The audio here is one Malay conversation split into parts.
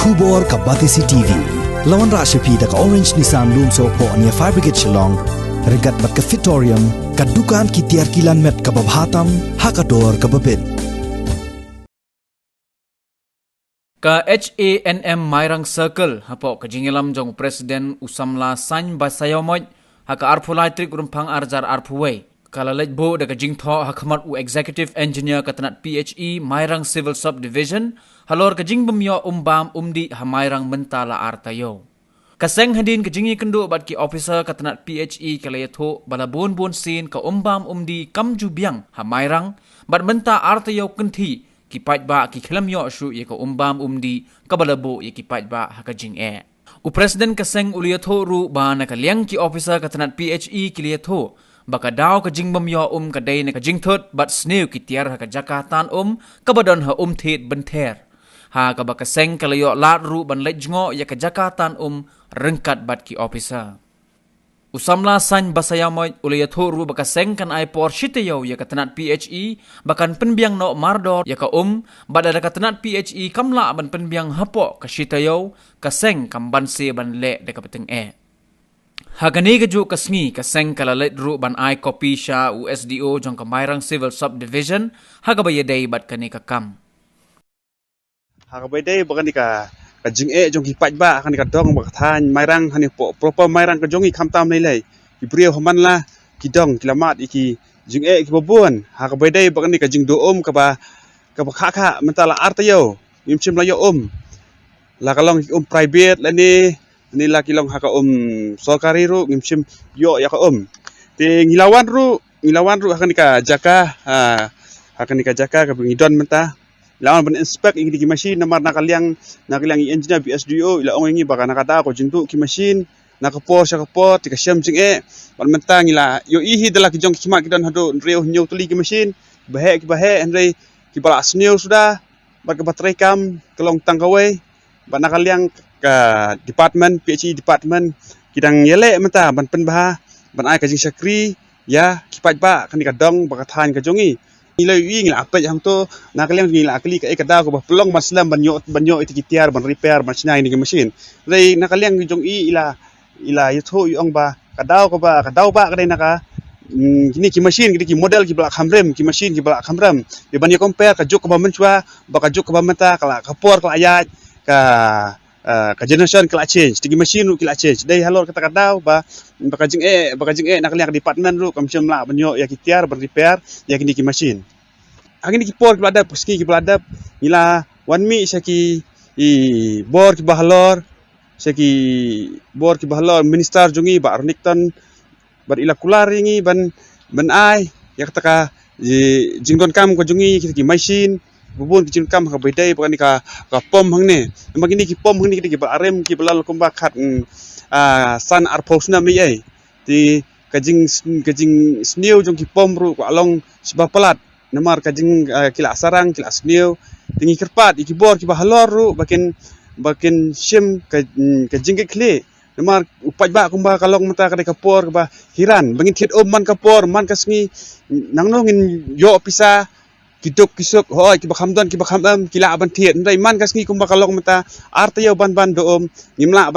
Kubor ka Batisi TV. Lawan Rashapi da ka Orange Nissan Lumso po ania Fire Brigade Shillong. Regat bat ka Fitorium. Kadukan ki tiar kilan met ka babhatam. Hakador ka babin. Ka HANM Mairang Circle hapo ka jingilam jong Presiden Usamla Sany Basayomoy haka arpulai trik rumpang arjar arpuway. Kalalej bo da ka jingtho hakamat u Executive Engineer katanat PHE Mairang Civil Subdivision halor ka jingbamyo umbam umdi ha Mairang mentala artayo. Kaseng hadin ka jingi kendo bat ki officer katanat PHE kalayatho balabon bon sin ka umbam umdi kamjubyang ha Mairang bat menta artayo kenti ki ba ki khilamyo shu ye ka umbam umdi kabalabo ye ki ba ha ka jing e. U President kaseng uliyatho ru ba na kalyang ki officer katanat PHE kiliyatho baka daw ka jingbam yo ka day na ka jingthot bat snew ki tiar ha ka jakatan kabadon ha thet benther ha ka baka seng kalayo lat ru ban lejngo ya ka jakatan rengkat bat ki officer Usamla Sany Basayamoy ulayatho ru baka seng kan ay por shitayo ya ka tanat PHE bakan penbiang no mardor ya ka bada da ka tanat PHE kamla ban penbiang hapo ka shitayo ka seng kambanse ban le da ka peteng e. Hagani gaju kasngi kaseng kalalet ru ban ay kopi sya USDO jong ka Mairang Civil Subdivision hagabayaday bat kani kakam. Hagabayaday bakani ka jing jong kipat ba kani ka dong bak than Mairang hani proper Mairang ka jongi kamtam nilai ki priyo haman la ki dong kilamat iki jing ki babun hagabayaday bakani ka jing do ka ba kha mentala artayo imchim layo la kalong private la ni laki long haka sorkari ru ngimsim yo ya ka te ngilawan ru akan ka jaka akan ka jaka ka ngidon menta lawan ben inspect ing di machine namar nakaliang engineer BSDO ila ong ngi baka nakata ko jintu ki machine nakapor tika syam jing ban menta ngila yo ihi dala ki jong kimak kidon hado reo nyu tuli ki machine bahe andre ki bala sneo sudah bak baterai kam kelong tangkawai ban nakaliang ka department PHE department kidang yele menta ban penbah ban ai ka jing sakri ya kipat ba kan ka dong ba than ka jongi nilai wi ngila apet ham to nakaliang ngila akli ka ekada ko ba pelong maslam banyo itu kitiar ban repair ban sinai ni machine rei nakaliang jongi ila yutho yong ba kadaw ba kadai naka kini ki machine ki model ki balak hamrem ki machine ki balak hamram di ban compare ka juk ba menchwa ba ka juk ba menta kala kapor kala ayat ka generation kala change tigi machine ru kala change dai halor kata kadaw ba bakajing nakaliang department ru kamsyam la banyo ya kitiar ber repair ya kini ki machine agini ki por kladap ski ki bladap ila wanmi saki bor ki bahalor minister jungi ba arnikton bar ila kularingi ban ai ya kata jingdon kam ko jungi ki machine bubun kicin kam ka bedai bukan ka pom hangne magini ki pom hangne ki ba arem ki balal kumba khat san arposna mi ai ti kajing sneu jong ki pom ru ko along sebab pelat namar kajing kila sarang kila sneu tingi kerpat iki bor ki ba halor ru bakin sim kajing ke kle namar upat ba kumba kalong mata ka kapor ba hiran bangin thiet man kapor man kasngi nangnongin yo pisa kidok kisok hoy ki bakhamdan ki bakhamam kila ban thiet ndai man kasngi kum bakalong mata artayo ban do ngimla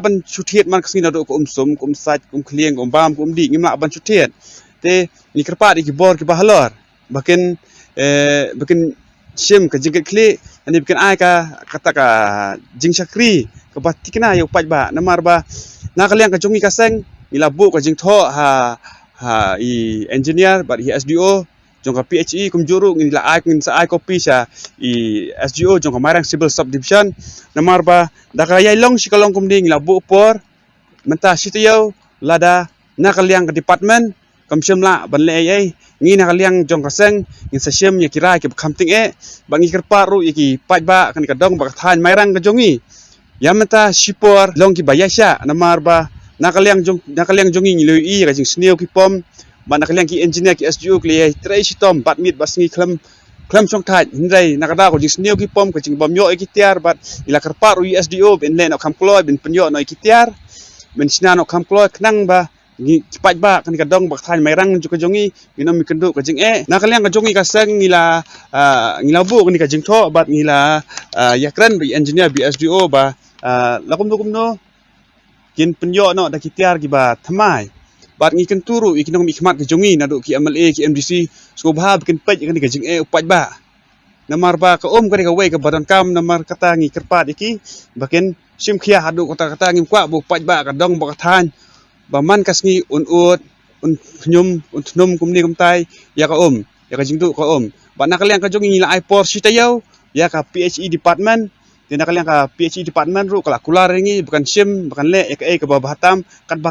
ban chuthiet man kasngi do ko sum kum sat kum klieng kum bam kum di ngimla ban chuthiet te ni kerpa ki bor ki bahalor bakin sim ka jingke kli ani bikin ai ka kata ka jing sakri ka batikna yo paj ba namar ba nakaliang ka jungi kaseng ilabu ka jing tho ha engineer ba SDO jong ka PHE kum juru ngin la ai kopi sa SGO jong ka Mairang Civil Subdivision namar ba da ka yai long si kalong kum ding la bu por menta sitayo lada nakaliang ka department kam syamla ban le ai ngi nakaliang jong ka seng ngin sa syam ya kira ki khamting bangi kerpa ru ki paj ba kan ka dong ba than Mairang ka jongi ya menta sipor long ki bayasya namar ba nakaliang jongi ngiloi ka jing sneo ki pom ba nakaliang ki engineer ki SGO kli trai sitom bat mit basngi klam song thai hindai nakada ko jing sneo ki pom ko jing bomyo ki tiar bat ila karpa ru SDO ben len ok kamkloy ben penyo no ki tiar ben sinano kamkloy knang ba cepat ba kan kadong baktan mairang juga jongi ginom mikenduk ka jing na kalian ka jongi ka sang ngila bu kan ka jing tho bat ngila yakran bi engineer bi SDO ba lakum no kin penyo no da kitiar ki ba thamai bat ngi kan turu ikinong ikmat ka jongi na do ki MLA ki MDC so ba bikin pej kan ka jing upat ba namar ba ka ka wei ka badan kam namar kata ngi kerpat iki bakin sim khia hadu kata ngi kwa bu pat ba ka dong ba than baman kasngi unut untnum kumni kumtai ya ka ya ka jingdu ka ba nakalian ka jongi la ipor sitayau ya ka PHE department dia nakalian ka PHE department ru kala kular ringi bukan sim bukan le ka ka babatam kat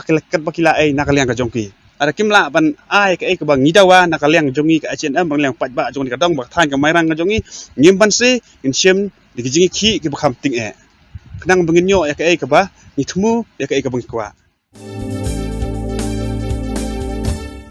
bakila nakalian ka jongki ada kimla ban ka ka bang ngidawa nakalian jongi ka HNM bang liang pat ba jongi ka dong ba than ka mairang ka jongi ngimban se in sim dijingi ki ki bakam ting kenang bengin yo ya ka ba nitmu ya ka bang kwa